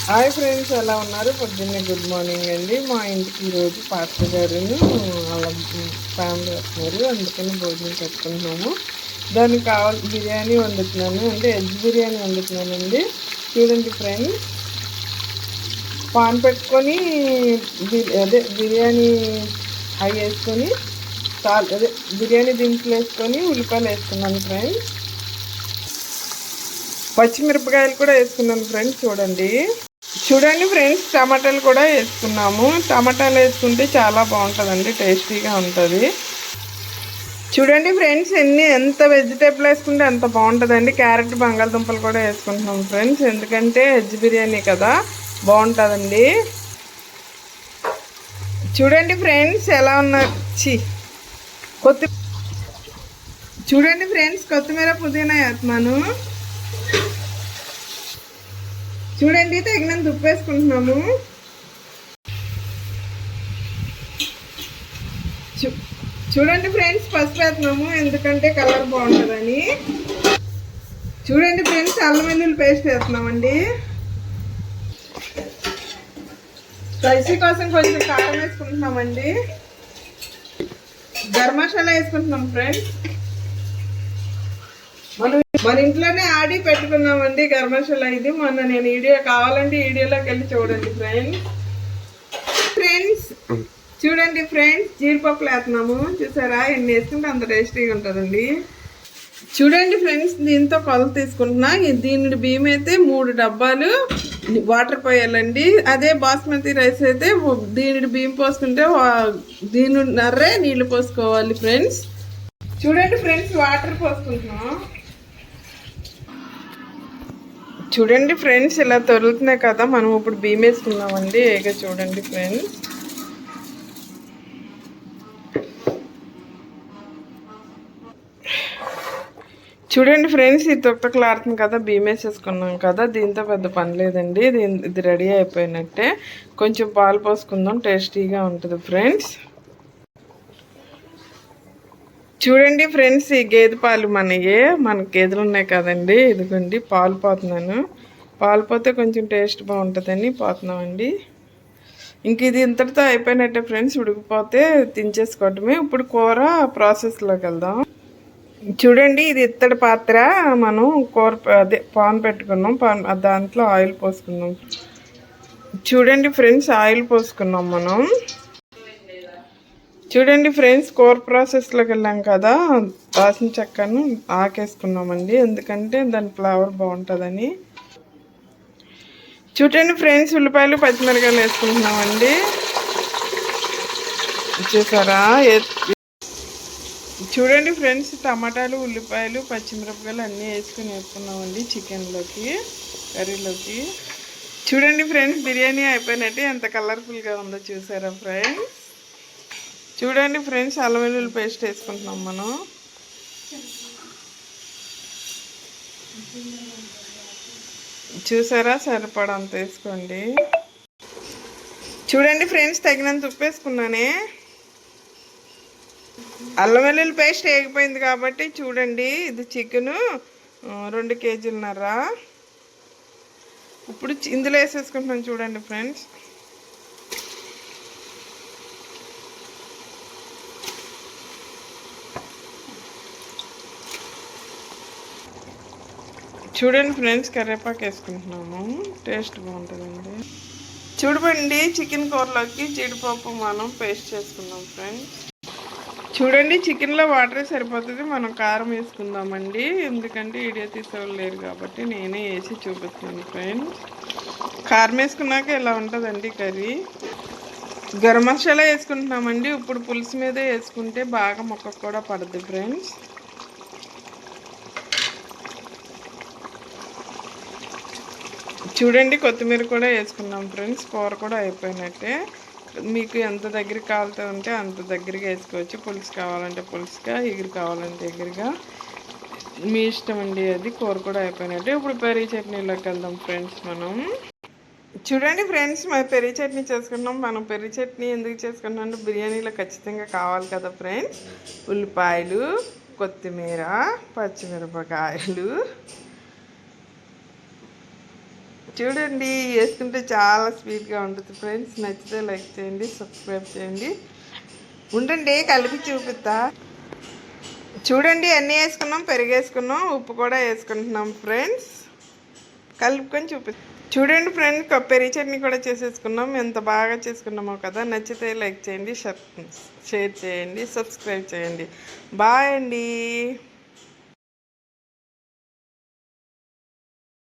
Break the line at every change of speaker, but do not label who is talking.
Hi friends, ఎలా ఉన్నారు? పొద్దున్నే గుడ్ మార్నింగ్ అండి. మా ఇంటికి ఈరోజు పాస్టర్ గారును వాళ్ళ ఫ్యామిలీ వస్తున్నారు, అందుకని భోజనం పెట్టుకుంటున్నాము. దానికి బిర్యానీ వండుతున్నాను, అంటే ఎగ్ బిర్యానీ వండుతున్నానండి. చూడండి ఫ్రెండ్స్, పాన్ పెట్టుకొని బిర్యానీ అవి వేసుకొని బిర్యానీ దినుసులు వేసుకొని ఉల్లిపాయలు వేసుకున్నాను ఫ్రెండ్స్. పచ్చిమిరపకాయలు కూడా వేసుకున్నాను ఫ్రెండ్స్. చూడండి ఫ్రెండ్స్, టమాటాలు కూడా వేసుకున్నాము. టమాటాలు వేసుకుంటే చాలా బాగుంటుందండి, టేస్టీగా ఉంటుంది. చూడండి ఫ్రెండ్స్, ఎంత వెజిటేబుల్ వేసుకుంటే అంత బాగుంటుందండి. క్యారెట్, బంగాళదుంపలు కూడా వేసుకుంటున్నాం ఫ్రెండ్స్, ఎందుకంటే వెజ్ బిర్యానీ కదా, బాగుంటుందండి. చూడండి ఫ్రెండ్స్, ఎలా ఉన్నారు. చూడండి ఫ్రెండ్స్, కొత్తిమీర పుదీనా వేస్తున్నాను. చూడండి, తగినంత ఉప్పు వేసుకుంటున్నాము. చూడండి ఫ్రెండ్స్, పసుపు వేస్తున్నాము, ఎందుకంటే కలర్ బాగుంటుందని. చూడండి ఫ్రెండ్స్, అల్లం వెల్లుల్లి పేస్ట్ వేస్తున్నామండి. స్పైసీ కోసం కొంచెం కారం వేసుకుంటున్నామండి. గరం మసాలా వేసుకుంటున్నాం ఫ్రెండ్స్. మన ఇంట్లోనే ఆడి పెట్టుకున్నామండి గరం మసాలా. ఇది మొన్న నేను వీడియో కావాలంటే వీడియోలోకి వెళ్ళి చూడండి ఫ్రెండ్స్. చూడండి ఫ్రెండ్స్, జీడిపప్పులు వేస్తున్నాము. చూసారా, ఎన్ని వేసుకుంటే అంత టేస్టీగా ఉంటుందండి. చూడండి ఫ్రెండ్స్, దీంతో కొలత తీసుకుంటున్నా. దీని బియ్యం అయితే 3 డబ్బాలు వాటర్ పోయాలండి. అదే బాస్మతి రైస్ అయితే దీని బియ్యం పోసుకుంటే దీనిన్నరే నీళ్ళు పోసుకోవాలి ఫ్రెండ్స్. చూడండి ఫ్రెండ్స్, వాటర్ పోసుకుంటున్నాం. చూడండి ఫ్రెండ్స్, ఇలా తొలుతున్నాయి కదా, మనం ఇప్పుడు బియ్యం వేసుకున్నామండి. చూడండి ఫ్రెండ్స్, చూడండి ఫ్రెండ్స్, ఇది తొక్కలాడుతుంది కదా, బియ్యం వేసేసుకున్నాం కదా, దీంతో పెద్ద పని లేదండి. ఇది రెడీ అయిపోయినట్టే. కొంచెం పాలు పోసుకుందాం, టేస్టీగా ఉంటుంది ఫ్రెండ్స్. చూడండి ఫ్రెండ్స్, ఈ గేదె పాలు మన గేదెలు ఉన్నాయి కదండి, ఇదిగోండి పాలు పోతున్నాను. పాలు పోతే కొంచెం టేస్ట్ బాగుంటుందని పోతున్నామండి. ఇంక ఇది ఇంతటితో అయిపోయినట్టే ఫ్రెండ్స్, ఉడికిపోతే తినేసుకోవటమే. ఇప్పుడు కూర ప్రాసెస్లోకి వెళ్దాం. చూడండి, ఇది ఇత్తడి పాత్ర. మనం కూర పాన్ పెట్టుకున్నాం. దాంట్లో ఆయిల్ పోసుకున్నాం. చూడండి ఫ్రెండ్స్, ఆయిల్ పోసుకున్నాం మనం. చూడండి ఫ్రెండ్స్, కూర ప్రాసెస్లోకి వెళ్ళాం కదా, దాల్చిన చెక్కను ఆకేసుకున్నామండి, ఎందుకంటే దాని ఫ్లేవర్ బాగుంటుందని. చూడండి ఫ్రెండ్స్, ఉల్లిపాయలు, పచ్చిమిరకాయలు వేసుకుంటున్నామండి. చూసారా. చూడండి ఫ్రెండ్స్, టమాటాలు, ఉల్లిపాయలు, పచ్చిమిరపకాయలు అన్నీ వేసుకున్నామండి చికెన్లోకి, కర్రీలోకి. చూడండి ఫ్రెండ్స్, బిర్యానీ అయిపోయినట్టు ఎంత కలర్ఫుల్గా ఉందో చూసారా ఫ్రెండ్స్. చూడండి ఫ్రెండ్స్, అల్లం వెల్లుల్లి పేస్ట్ వేసుకుంటున్నాం మనం. చూసారా, సరిపడంత వేసుకోండి. చూడండి ఫ్రెండ్స్, తగినంత ఉప్పు వేసుకున్నానే. అల్లం వెల్లుల్లి పేస్ట్ వేగిపోయింది కాబట్టి చూడండి, ఇది చికెను 2 కేజీలన్నర. ఇప్పుడు ఇందులో వేసేసుకుంటున్నాం. చూడండి ఫ్రెండ్స్, చూడండి ఫ్రెండ్స్, కరివేపాకు వేసుకుంటున్నాము, టేస్ట్ బాగుంటుందండి. చూడండి, చికెన్ కూరలోకి జీడిపప్పు మనం పేస్ట్ చేసుకుందాం ఫ్రెండ్స్. చూడండి, చికెన్లో వాటరే సరిపోతుంది. మనం కారం వేసుకుందామండి, ఎందుకంటే వీడియో తీసేవాళ్ళు లేరు కాబట్టి నేనే వేసి చూపిస్తున్నాను ఫ్రెండ్స్. కారం వేసుకున్నాక ఇలా ఉంటుందండి కర్రీ. గరం మసాలా వేసుకుంటున్నామండి. ఇప్పుడు పులుసు మీదే వేసుకుంటే బాగా మొక్కకు కూడా పడుతుంది ఫ్రెండ్స్. చూడండి, కొత్తిమీర కూడా వేసుకున్నాం ఫ్రెండ్స్. కూర కూడా అయిపోయినట్టే. మీకు ఎంత దగ్గర కావాలంటే ఉంటే అంత దగ్గరగా వేసుకోవచ్చు. పులుసు కావాలంటే పులుసుగా, ఎగురు కావాలంటే ఎగురుగా, మీ ఇష్టం అండి. అది కూర కూడా అయిపోయినట్టే. ఇప్పుడు పెరుగు చట్నీలోకి వెళ్దాం ఫ్రెండ్స్ మనం. చూడండి ఫ్రెండ్స్, మరి పెరుగు చట్నీ చేసుకున్నాం. మనం పెరుగు చట్నీ ఎందుకు చేసుకున్నాం అంటే బిర్యానీలో ఖచ్చితంగా కావాలి కదా ఫ్రెండ్స్. ఉల్లిపాయలు, కొత్తిమీర, పచ్చిమిరపకాయలు, చూడండి వేసుకుంటే చాలా స్వీట్గా ఉంటుంది ఫ్రెండ్స్. నచ్చితే లైక్ చేయండి, సబ్స్క్రైబ్ చేయండి. ఉండండి కలిపి చూపిస్తా. చూడండి అన్నీ వేసుకున్నాం, పెరుగు వేసుకున్నాం, ఉప్పు కూడా వేసుకుంటున్నాం ఫ్రెండ్స్. కలుపుకొని చూడండి ఫ్రెండ్స్, పెరుగు చట్నీ కూడా చేసేసుకున్నాం. ఎంత బాగా చేసుకున్నామో కదా. నచ్చితే లైక్ చేయండి, షేర్ చేయండి, సబ్స్క్రైబ్ చేయండి. బాయ్ అండి.